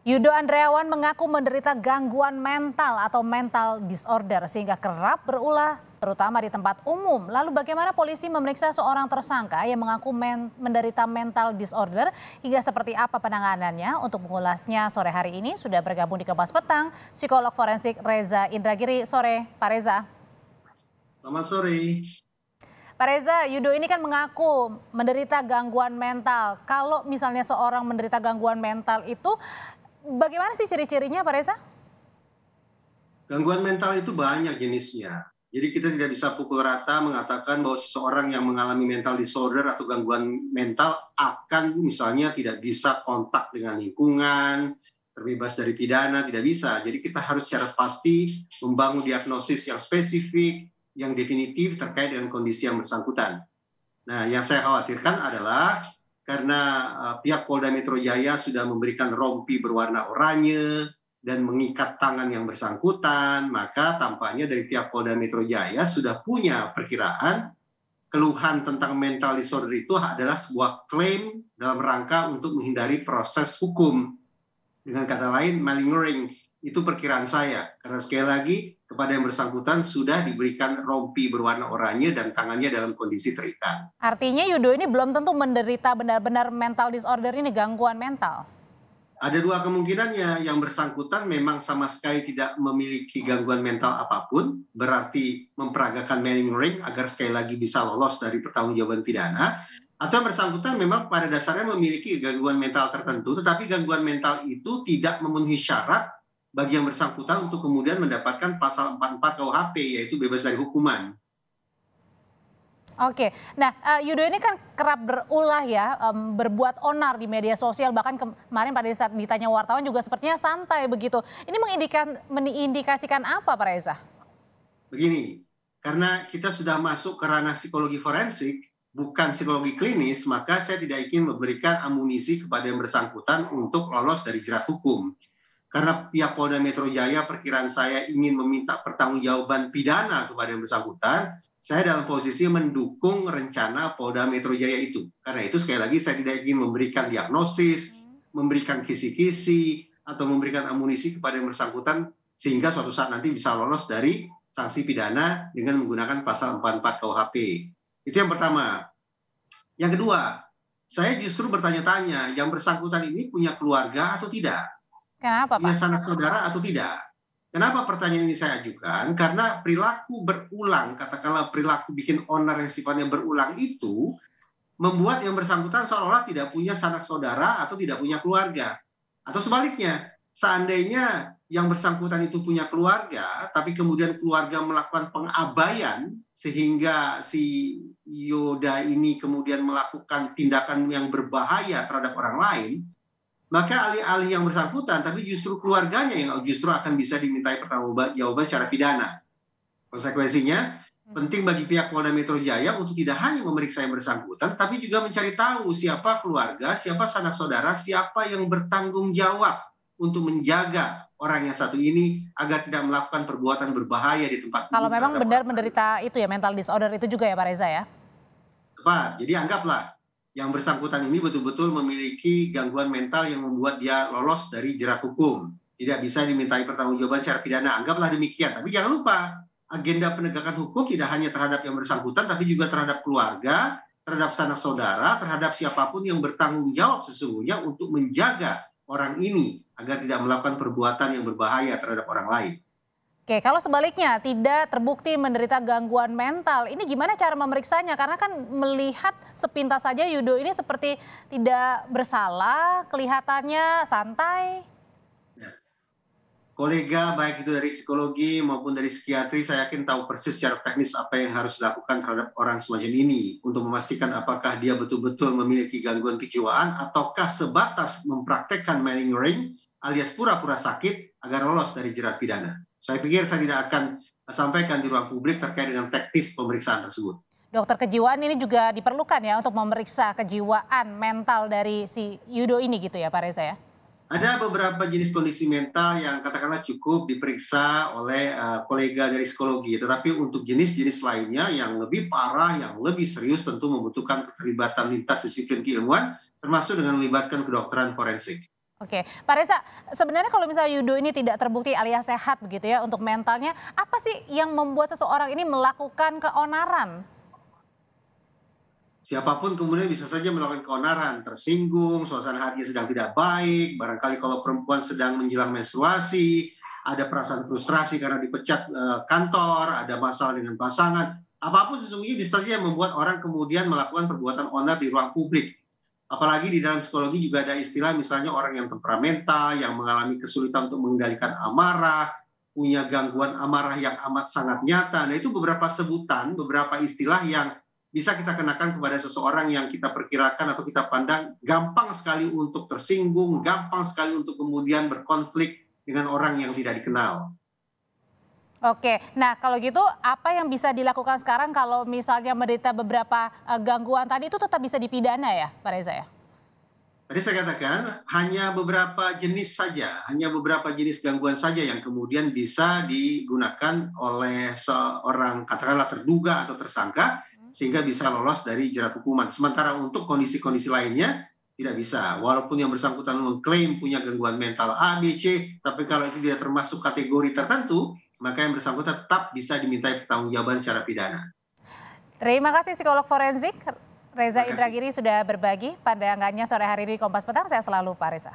Yudo Andreawan mengaku menderita gangguan mental atau mental disorder sehingga kerap berulah terutama di tempat umum. Lalu bagaimana polisi memeriksa seorang tersangka yang mengaku menderita mental disorder hingga seperti apa penanganannya? Untuk mengulasnya sore hari ini sudah bergabung di Kompas Petang psikolog forensik Reza Indragiri. Sore Pak Reza. Selamat sore. Pak Reza, Yudo ini kan mengaku menderita gangguan mental. Kalau misalnya seorang menderita gangguan mental itu bagaimana sih ciri-cirinya Pak Reza? Gangguan mental itu banyak jenisnya. Jadi kita tidak bisa pukul rata mengatakan bahwa seseorang yang mengalami mental disorder atau gangguan mental akan misalnya tidak bisa kontak dengan lingkungan, terbebas dari pidana, tidak bisa. Jadi kita harus secara pasti membangun diagnosis yang spesifik, yang definitif terkait dengan kondisi yang bersangkutan. Nah, yang saya khawatirkan adalah karena pihak Polda Metro Jaya sudah memberikan rompi berwarna oranye dan mengikat tangan yang bersangkutan, maka tampaknya dari pihak Polda Metro Jaya sudah punya perkiraan keluhan tentang mental disorder itu adalah sebuah klaim dalam rangka untuk menghindari proses hukum. Dengan kata lain, malingering. Itu perkiraan saya. Karena sekali lagi, kepada yang bersangkutan sudah diberikan rompi berwarna oranye dan tangannya dalam kondisi terikat. Artinya Yudo ini belum tentu menderita benar-benar mental disorder ini, gangguan mental. Ada dua kemungkinannya, yang bersangkutan memang sama sekali tidak memiliki gangguan mental apapun, berarti memperagakan malingering agar sekali lagi bisa lolos dari pertanggungjawaban pidana, atau yang bersangkutan memang pada dasarnya memiliki gangguan mental tertentu, tetapi gangguan mental itu tidak memenuhi syarat bagi yang bersangkutan untuk kemudian mendapatkan pasal 44 KUHP, yaitu bebas dari hukuman. Oke, nah Yudo ini kan kerap berulah ya, berbuat onar di media sosial, bahkan kemarin pada saat ditanya wartawan juga sepertinya santai begitu. Ini mengindikasikan apa Pak Reza? Begini, karena kita sudah masuk ke ranah psikologi forensik, bukan psikologi klinis, maka saya tidak ingin memberikan amunisi kepada yang bersangkutan untuk lolos dari jerat hukum. Karena pihak Polda Metro Jaya perkiraan saya ingin meminta pertanggungjawaban pidana kepada yang bersangkutan, saya dalam posisi mendukung rencana Polda Metro Jaya itu. Karena itu sekali lagi saya tidak ingin memberikan diagnosis, memberikan kisi-kisi, atau memberikan amunisi kepada yang bersangkutan sehingga suatu saat nanti bisa lolos dari sanksi pidana dengan menggunakan pasal 44 KUHP. Itu yang pertama. Yang kedua, saya justru bertanya-tanya, yang bersangkutan ini punya keluarga atau tidak? Kenapa Punya Pak? sanak saudara atau tidak? Kenapa pertanyaan ini saya ajukan? Karena perilaku berulang, katakanlah perilaku bikin onar yang sifatnya berulang itu, membuat yang bersangkutan seolah-olah tidak punya sanak saudara atau tidak punya keluarga. Atau sebaliknya, seandainya yang bersangkutan itu punya keluarga, tapi kemudian keluarga melakukan pengabaian, sehingga si Yoda ini kemudian melakukan tindakan yang berbahaya terhadap orang lain, maka alih-alih yang bersangkutan, tapi justru keluarganya yang justru akan bisa dimintai pertanggungjawaban secara pidana. Konsekuensinya, penting bagi pihak Polda Metro Jaya untuk tidak hanya memeriksa yang bersangkutan, tapi juga mencari tahu siapa keluarga, siapa sanak saudara, siapa yang bertanggung jawab untuk menjaga orang yang satu ini agar tidak melakukan perbuatan berbahaya di tempat Kalau umum. memang benar menderita itu ya mental disorder itu juga ya Pak Reza ya? Tepat. Jadi anggaplah yang bersangkutan ini betul-betul memiliki gangguan mental yang membuat dia lolos dari jerat hukum. Tidak bisa dimintai pertanggungjawaban secara pidana. Anggaplah demikian. Tapi jangan lupa, agenda penegakan hukum tidak hanya terhadap yang bersangkutan, tapi juga terhadap keluarga, terhadap sanak saudara, terhadap siapapun yang bertanggung jawab sesungguhnya untuk menjaga orang ini agar tidak melakukan perbuatan yang berbahaya terhadap orang lain. Oke, kalau sebaliknya tidak terbukti menderita gangguan mental, ini gimana cara memeriksanya? Karena kan melihat sepintas saja Yudo ini seperti tidak bersalah, kelihatannya santai. Kolega baik itu dari psikologi maupun dari psikiatri, saya yakin tahu persis secara teknis apa yang harus dilakukan terhadap orang semacam ini untuk memastikan apakah dia betul-betul memiliki gangguan kejiwaan ataukah sebatas mempraktekkan malingering alias pura-pura sakit agar lolos dari jerat pidana. Saya pikir saya tidak akan sampaikan di ruang publik terkait dengan teknis pemeriksaan tersebut. Dokter kejiwaan ini juga diperlukan ya untuk memeriksa kejiwaan mental dari si Yudo ini gitu ya Pak Reza ya? Ada beberapa jenis kondisi mental yang katakanlah cukup diperiksa oleh kolega dari psikologi, tetapi untuk jenis-jenis lainnya yang lebih parah, yang lebih serius tentu membutuhkan keterlibatan lintas disiplin keilmuan, termasuk dengan melibatkan kedokteran forensik. Oke, Pak Reza, sebenarnya kalau misalnya Yudo ini tidak terbukti alias sehat begitu ya untuk mentalnya, apa sih yang membuat seseorang ini melakukan keonaran? Siapapun kemudian bisa saja melakukan keonaran, tersinggung, suasana hatinya sedang tidak baik, barangkali kalau perempuan sedang menjelang menstruasi, ada perasaan frustrasi karena dipecat kantor, ada masalah dengan pasangan, apapun sesungguhnya bisa saja membuat orang kemudian melakukan perbuatan onar di ruang publik. Apalagi di dalam psikologi juga ada istilah misalnya orang yang temperamental, yang mengalami kesulitan untuk mengendalikan amarah, punya gangguan amarah yang amat sangat nyata. Nah itu beberapa sebutan, beberapa istilah yang bisa kita kenakan kepada seseorang yang kita perkirakan atau kita pandang gampang sekali untuk tersinggung, gampang sekali untuk kemudian berkonflik dengan orang yang tidak dikenal. Oke, nah kalau gitu apa yang bisa dilakukan sekarang kalau misalnya menderita beberapa gangguan tadi itu tetap bisa dipidana ya, Pak Reza ya? Tadi saya katakan hanya beberapa jenis saja, hanya beberapa jenis gangguan saja yang kemudian bisa digunakan oleh seorang katakanlah terduga atau tersangka sehingga bisa lolos dari jerat hukuman. Sementara untuk kondisi-kondisi lainnya tidak bisa. Walaupun yang bersangkutan mengklaim punya gangguan mental A, B, C, tapi kalau itu tidak termasuk kategori tertentu, maka yang bersangkutan tetap bisa dimintai pertanggungjawaban secara pidana. Terima kasih psikolog forensik Reza Terima kasih. Indragiri sudah berbagi pandangannya sore hari ini di Kompas Petang. Saya selalu Pak Reza.